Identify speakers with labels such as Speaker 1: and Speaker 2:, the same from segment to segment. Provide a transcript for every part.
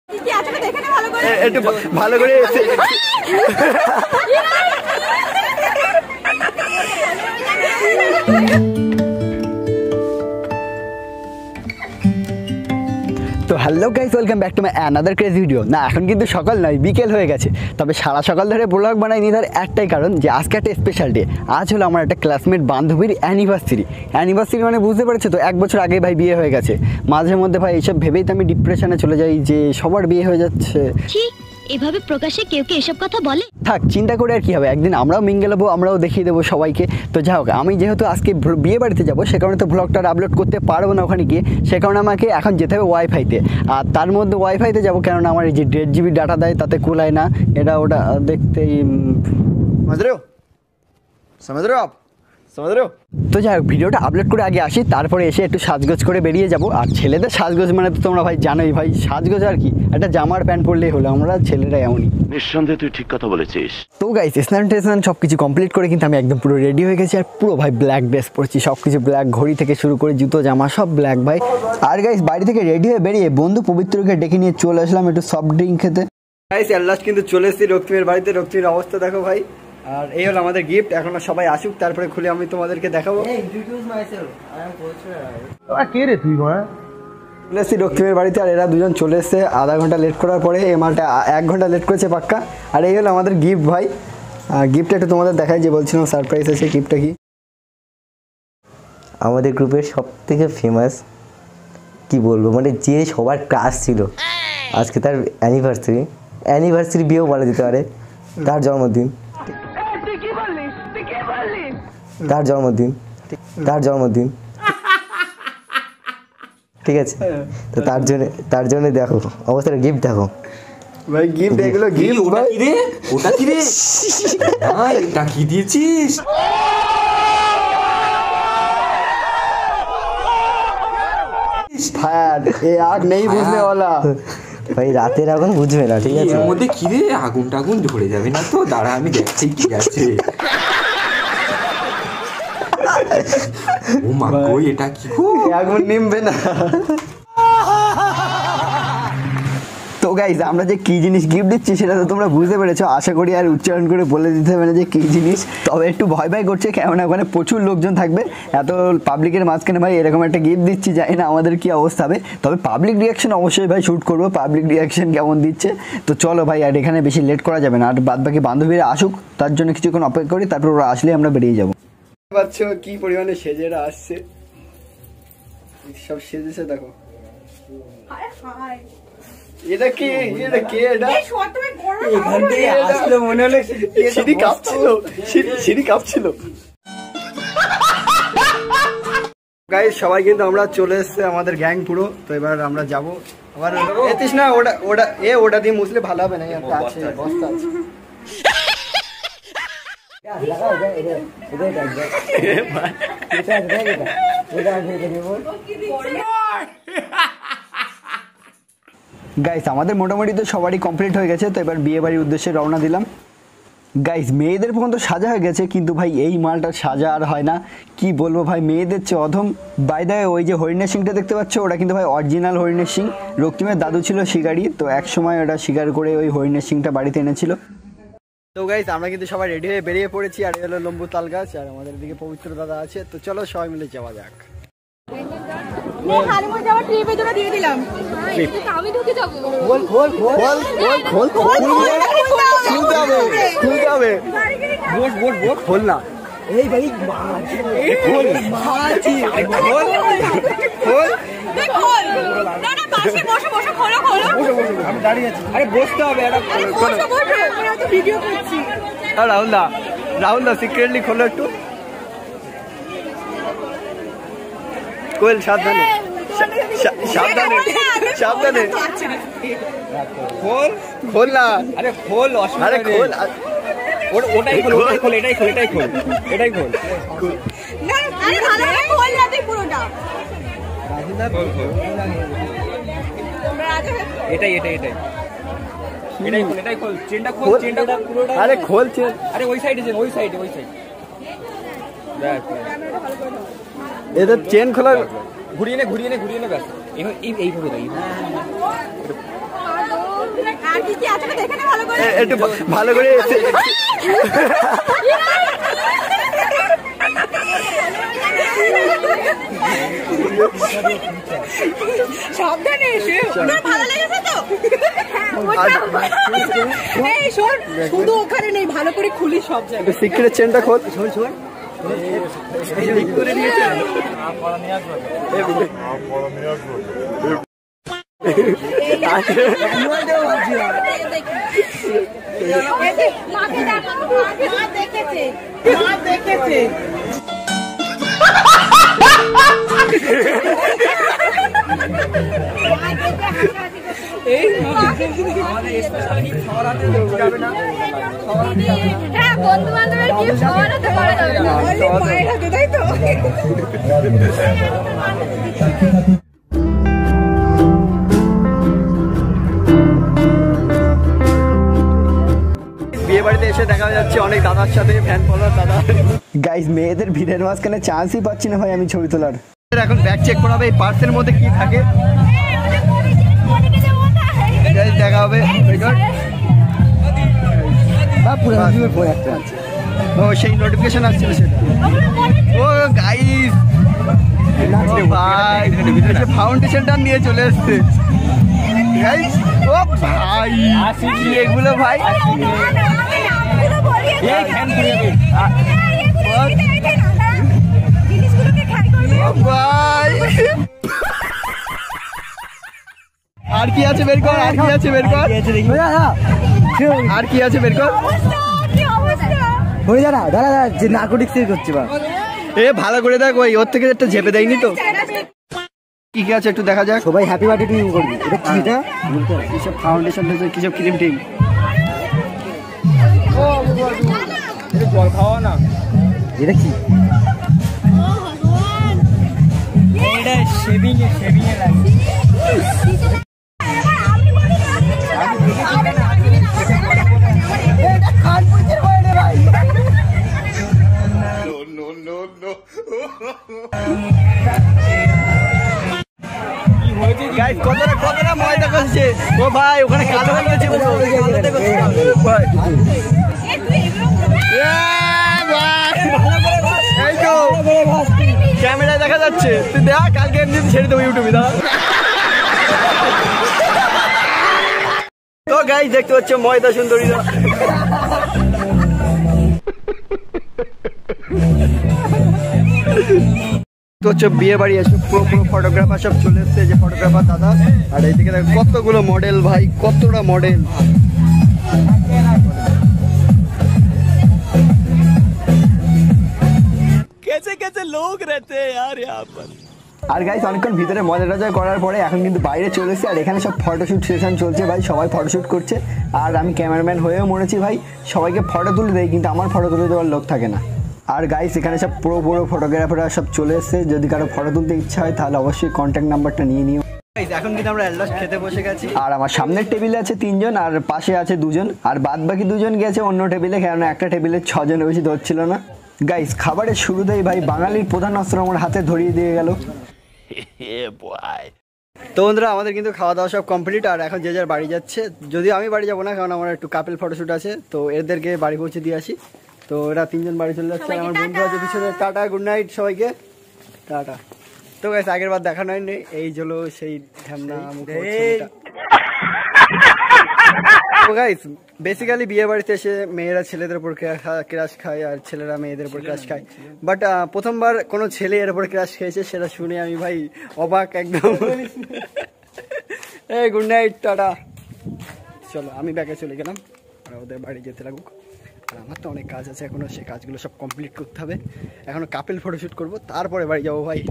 Speaker 1: একটু ভালো করে তো hello guys, welcome back to my another crazy video. না এখন কিন্তু সকাল নয়, বিকেল হয়ে গেছে। তবে সারা সকাল ধরে ব্লগ বানাইনি, তার একটাই কারণ যে আজকে একটা স্পেশাল ডে। আজ হলো আমার একটা ক্লাসমেট বান্ধবীর অ্যানিভার্সারি। মানে বুঝতে পারছো তো, 1 বছর আগে ভাই বিয়ে হয়ে গেছে। মাঝে মধ্যে ভাই এইসব ভেবেই তো আমি ডিপ্রেশনে চলে যাই যে সবার বিয়ে হয়ে যাচ্ছে।
Speaker 2: এভাবে প্রকাশে কেউ কে এসব কথা বলে?
Speaker 1: থাক, চিন্তা করে আর কি হবে, একদিন আমরাও মিঙ্গেল হবো, আমরাও দেখিয়ে দেবো সবাইকে। তো যাই হোক, আমি যেহেতু আজকে বিয়ে বাড়িতে যাবো, সে কারণে তো ব্লগটা আপলোড করতে পারবো না ওখানে গিয়ে। সে কারণে আমাকে এখন যেতে হবে ওয়াইফাইতে। আর তার মধ্যে ওয়াইফাইতে যাবো, কেননা আমার এই যে 1.5 GB ডাটা দেয় তাতে কুলায় না। এটা ওটা দেখতেই তো যাই হোক, ভিডিওটা আপলোড করে আগে আসি, তারপরে এসে একটু সাজগোজ করে বেরিয়ে যাবো। আর ছেলেদের সাজগোজ মানে তো তোমরা ভাই জানোই, ভাই সাজগোজ আর কি, একটা জামার প্যান্ট পরলেই হলো। আমরা ছেলেরা এমনই।
Speaker 3: নিঃসন্দেহে তুই ঠিক কথা বলেছিস।
Speaker 1: তো গাইস, স্নান সব কিছু কমপ্লিট করে কিন্তু আমি একদম পুরো রেডি হয়ে গেছি। আর পুরো ভাই ব্ল্যাক ড্রেস পরছি, সব কিছু ব্ল্যাক, ঘড়ি থেকে শুরু করে জুতো জামা সব ব্ল্যাক ভাই। আর গাইস, বাড়ি থেকে রেডি হয়ে বেরিয়ে বন্ধু পবিত্রকে ডেকে নিয়ে চলে আসলাম একটু সফট ড্রিঙ্ক খেতে। গাইস, লাস্ট কিন্তু চলে এসেছি রক্তিমের বাড়িতে। রক্তিমের অবস্থা দেখো ভাই। আর এই হলো আমাদের গিফট। এখনো সবাই আসুক, তারপরে খুলে আমি তোমাদেরকে দেখাবো। চলে এসেছি রক্তিমের বাড়িতে, আর এরা দুজন চলে এসছে আধা ঘন্টা লেট করার পরে। এই মালটা 1 ঘন্টা লেট করেছে পাক্কা। আর এই হলো আমাদের গিফট ভাই। গিফটটা একটু তোমাদের দেখাই, যে বলছিলাম সারপ্রাইজ আছে। গিফটটা কি?
Speaker 4: আমাদের গ্রুপের সব থেকে ফেমাস, কি বলবো, মানে যে সবার ক্লাস ছিল, আজকে তার অ্যানিভার্সারি বিয়েও বলা যেতে পারে। তার জন্মদিন, ঠিক আছে? তো তার জন্য দেখো অবস্থাটা, গিফট দেখো
Speaker 1: ভাই। গিফট এগুলো গিফট ভাই।
Speaker 5: ওটা কি রে ভাই, এটা কি দিয়েছিস?
Speaker 1: ये आग नहीं बुझने वाला
Speaker 4: ভাই, রাতের আগুন বুঝবে না, ঠিক আছে?
Speaker 5: এর মধ্যে কি রে, আগুন ধরে যাবে না তো? দাঁড়া, আমি দেখছি কি আছে। ও মা গো, এটা কি গো?
Speaker 1: আগুন নিমবে না। তো গাইজ, আমরা যে কি জিনিস গিফট দিচ্ছি সেটা তো তোমরা বুঝতে পেরেছো আশা করি। আর উচ্চারণ করে বলে দিতে হবে না যে কি জিনিস। তবে একটু ভয় করছে, কেননা ওখানে প্রচুর লোকজন থাকবে, এত পাবলিকের মাঝখানে ভাই এরকম একটা গিফট দিচ্ছি, জানি না আমাদের কি অবস্থা হবে। তবে পাবলিক রিয়াকশন অবশ্যই ভাই শ্যুট করবো, পাবলিক রিয়াকশন কেমন দিচ্ছে। তো চলো ভাই, আর এখানে বেশি লেট করা যাবে না। আর বাদ বাকি বান্ধবীরা আসুক, তার জন্য কিছুক্ষণ অপেক্ষা করি, তারপর ওরা আসলে আমরা বেরিয়ে যাবো। পাচ্ছো কি পরিমাণে সেজেরা আসছে, সব সেজেছে দেখো। এটা কি? এটা কে? এটা এখান থেকে আসলে মনে হলো সিঁড়ি কাঁপছিল। গাইস, সবাই কিন্তু আমরা চলে এসেছে, আমাদের গ্যাং পুরো। তো এবার আমরা যাবো। আবার এতিস না, ওটা দিয়ে মুছলে ভালো হবে না, আছে বস্তা আছে। গাইস, আমাদের মোটামুটি তো সবারই কমপ্লিট হয়ে গেছে। তো এবার বিয়ে বাড়ির উদ্দেশ্যে রওনা দিলাম। গাইস, মেয়েদের পর্যন্ত সাজা হয়ে গেছে, কিন্তু ভাই এই মালটা সাজা আর হয় না। কি বলবো ভাই, মেয়েদের চেয়ে অধম। বাই দ্য ওয়ে, ওই যে হরিণের সিংটা দেখতে পাচ্ছ, ওটা কিন্তু ভাই অরিজিনাল হরিণের সিং। রক্তিমের দাদু ছিল শিকারি, তো এক সময় ওটা শিকার করে ওই হরিণের সিংটা বাড়িতে এনেছিল। তো গাইস, আমরা কিন্তু সবাই রেডি হয়ে বেরিয়ে পড়েছি। আর এই হলো লম্বু তাল গাছ, আর আমাদের দিকে পবিত্র দাদা আছে। তো চলো সবাই মিলে যাওয়া যাক। খোল না এই ভাই, আমি দাঁড়িয়ে আছি। আরে বসতে হবে। রাহুল দা সিক্রেটলি খোলো একটু। কোয়েল সাবধানে, খোল না। আরে খোল, আরে খোল, ওটাই খোল, এটাই খোল। এটাই খোল, চেনটা খোল, পুরোটা। আরে খোল চেন, আরে ওই সাইডে। এটা চেন খোলা, ঘুরিয়ে নে ব্যাস। এইভাবে
Speaker 6: আর কি কি আছে দেখে নে ভালো করে।
Speaker 1: একটু ভালো করে
Speaker 6: সাবধানে এসে ওটা ভালো লেগেছে তো? এই শোন, শুধু ওখানে নেই, ভালো করে খুলি সব জায়গায়।
Speaker 1: সিক্রেট চেনটা খোল। শোন শোন
Speaker 6: দেখেছে হ্যাঁ, বন্ধু বান্ধবের কি খাওয়ার হাতে করা যাবে না, মায়ের হাতে, তাই তো?
Speaker 1: বিয়ে বাড়িতে এসে দেখা যাচ্ছে অনেক দাদার সাথে ফ্যান ফলোয়ার দাদা। গাইস মেয়েদের ভিড়ের মাঝখানে চান্সই পাচ্ছি না ভাই আমি ছবি তোলার। এখন ব্যাগ চেক করা হবে এই পার্সের মধ্যে কি থাকে, দেখা হবে। ও সেই নোটিফিকেশন আসছিল সেটা। ও গাইস ভাই ফাউন্ডেশনটা নিয়ে চলে এসছে গাইস। ও ভাই কি এগুলো ভাই, আর কি আছে বের কর, আর কি আছে বের কর, আর কি আছে বের কর।
Speaker 4: দাঁড়া যে নার্কোটিক্স করছে বা
Speaker 1: এ ভালো করে দেখ, ওই ওর থেকে একটা ঝেপে দেয়নি তো। কি কি আছে একটু দেখা যাক।
Speaker 4: সবাই হ্যাপি বার্থডে টু ইউ করবি। এটা কি, এটা
Speaker 1: কিসব ফাউন্ডেশন হয়েছে, কিসব ক্রিম টিম।
Speaker 5: জল খাওয়া না,
Speaker 4: এটা কি?
Speaker 5: এটা শেভিং এ লাগে।
Speaker 1: গাইস কতটা ময়দা করছে ও ভাই, ওখানে কালো হয়ে গেছে ভাই। এই তো ক্যামেরায় দেখা যাচ্ছে, তুই দেখ কালকে এমনি ছেড়ে দেবো ইউটিউবে। দাঁড়া তো গাইস দেখতে হচ্ছে ময়দা সুন্দরী তো হচ্ছে বিয়ে বাড়ি এসে পুরো ফটোগ্রাফার সব চলে এসছে, যে ফটোগ্রাফার দাদা। আর এইদিকে কতগুলো মডেল ভাই, কতটা মডেল। कैसे कैसे लोग रहते हैं यार यहाँ पर। আর গাইস অনেকক্ষণ ভিতরে মজা টজা করার পরে এখন কিন্তু বাইরে চলে এসেছে, আর এখানে সব ফটোশুট সেশন চলছে ভাই, সবাই ফটোশুট করছে। আর আমি ক্যামেরাম্যান হয়েও মরেছি ভাই, সবাইকে ফটো তুলে দেয় কিন্তু আমার ফটো তুলে দেওয়ার লোক থাকে না। আর গাইস এখানে সব বড় ফটোগ্রাফাররা সব চলে এসেছে, যদি কারো ফটো তুলতে ইচ্ছা হয় তাহলে অবশ্যই কন্ট্যাক্ট নাম্বারটা নিয়ে নিও। এখন কিন্তু আমরা এল্লাস খেতে বসে গেছি, আর আমার সামনের টেবিলে আছে 3 জন আর পাশে আছে 2 জন, আর বাদ বাকি 2 জন গেছে অন্য টেবিলে, কারণ একটা টেবিলে 6 জন বেশি ধরছিল না। গাইস খাবারের শুরুতেই ভাই বাঙালির প্রধান অস্ত্র আমার হাতে ধরিয়ে দিয়ে গেল। তো বন্ধুরা আমাদের কিন্তু খাওয়া দাওয়া সব কমপ্লিট, আর এখন যে যার বাড়ি যাচ্ছে। যদিও আমি বাড়ি যাবো না, কারণ আমার একটু কাপেল ফটোশুট আছে, তো এদেরকে বাড়ি পৌঁছে দিয়ে আসি। তো এরা 3 জন বাড়ি চলে যাচ্ছে, আর আমার বন্ধু আছে পিছনে। টাটা, গুড নাইট সবাইকে, টাটা। তো গাইস আগের বার দেখানো হয়নি, এই হলো সেই ঢ্যামনা মুখটা। তো গাইস বেসিক্যালি বিয়ে বাড়িতে এসে মেয়েরা ছেলেদের উপর ক্রাশ খায় আর ছেলেরা মেয়েদের উপর ক্রাশ খায়, বাট প্রথমবার কোনো ছেলে এর উপর ক্রাশ খেয়েছে সেটা শুনে আমি ভাই অবাক একদম। এই গুড নাইট, টাটা। চলো আমি ব্যাকে চলে গেলাম, আর ওদের বাড়ি যেতে লাগুক। আর আমার তো অনেক কাজ আছে এখনো, সেই কাজগুলো সব কমপ্লিট করতে হবে। এখনো কাপেল ফটোশ্যুট করবো, তারপরে বাড়ি যাবো ভাই।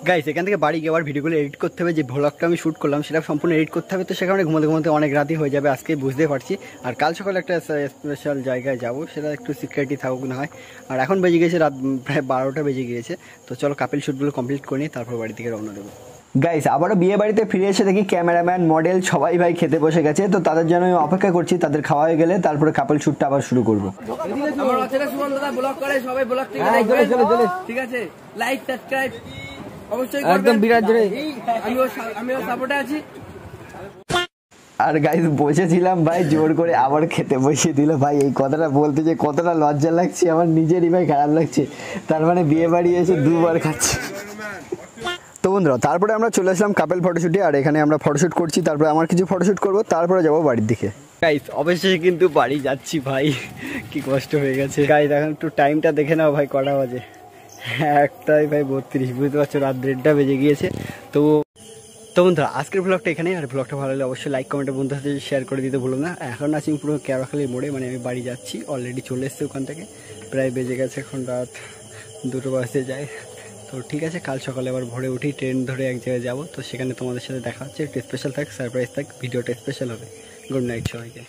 Speaker 1: গাইস এখান থেকে বাড়ি গিয়ে আবার ভিডিওগুলো এডিট করতে হবে, যে ভ্লগটা আমি শ্যুট করলাম সেটা সম্পূর্ণ এডিট করতে হবে। তো সেখানে ঘুমাতে ঘুমাতে অনেক রাতই হয়ে যাবে, আজকে বুঝতে পারছি। আর কাল সকালে একটা স্পেশাল জায়গায় যাব, সেটা একটু সিক্রেটই থাকুক না হয়। আর এখন বেজে গিয়েছে রাত প্রায় 12টা বেজে গিয়েছে। তো চলো কাপেল শ্যুটগুলো কমপ্লিট করে নিই, তারপর বাড়ি থেকে রওনা দেবো। গাইস আবারও বিয়ে বাড়িতে ফিরে এসে দেখি ক্যামেরাম্যান মডেল সবাই ভাই খেতে বসে গেছে। তো তাদের জন্য আমি অপেক্ষা করছি, তাদের খাওয়া হয়ে গেলে তারপরে কাপল শ্যুটটা আবার শুরু করবো।
Speaker 7: ঠিক আছে, লাইক সাবস্ক্রাইব অবশ্যই
Speaker 4: একদম বিরাট জোরে।
Speaker 7: আমিও সাপোর্টে আছি।
Speaker 1: আর গাইস বসেছিলাম ভাই, জোর করে আবার খেতে বসিয়ে দিল ভাই। এই কথাটা বলতে যে কতটা লজ্জা লাগছে আমার নিজেরই ভাই, খারাপ লাগছে। তার মানে বিয়ে বাড়ি এসে দুবার খাচ্ছি। তো বন্ধুরা তারপরে আমরা চলে আসলাম কাপেল ফটোশুটে, আর এখানে আমরা ফটোশুট করছি, তারপরে আমার কিছু ফটোশুট করব, তারপরে যাবো বাড়ির দিকে। গাইস অবশেষে কিন্তু বাড়ি যাচ্ছি ভাই, কি কষ্ট হয়ে গেছে। গাইস এখন একটু টাইমটা দেখে নাও ভাই, কটা বাজে? 1টাই ভাই 32, বুঝতে পারছো, রাত 1:30 বেজে গিয়েছে। তো বন্ধুরা আজকের ব্লগটা এখানে, আর ব্লগটা ভালো লাগলে অবশ্যই লাইক কমেন্টে বন্ধুদের সাথে শেয়ার করে দিতে ভুলো না। এখন আছি পুরো কেওড়াখালী মোড়ে, মানে আমি বাড়ি যাচ্ছি, অলরেডি চলে এসেছি ওখান থেকে, প্রায় বেজে গেছে এখন রাত 2টো বাজতে যায়। তো ঠিক আছে, কাল সকালে আবার ভোরে উঠি, ট্রেন ধরে এক জায়গায় যাবো, তো সেখানে তোমাদের সাথে দেখা হচ্ছে। একটু স্পেশাল থাক, সারপ্রাইজ থাক, ভিডিওটা স্পেশাল হবে। গুড নাইট সবাইকে।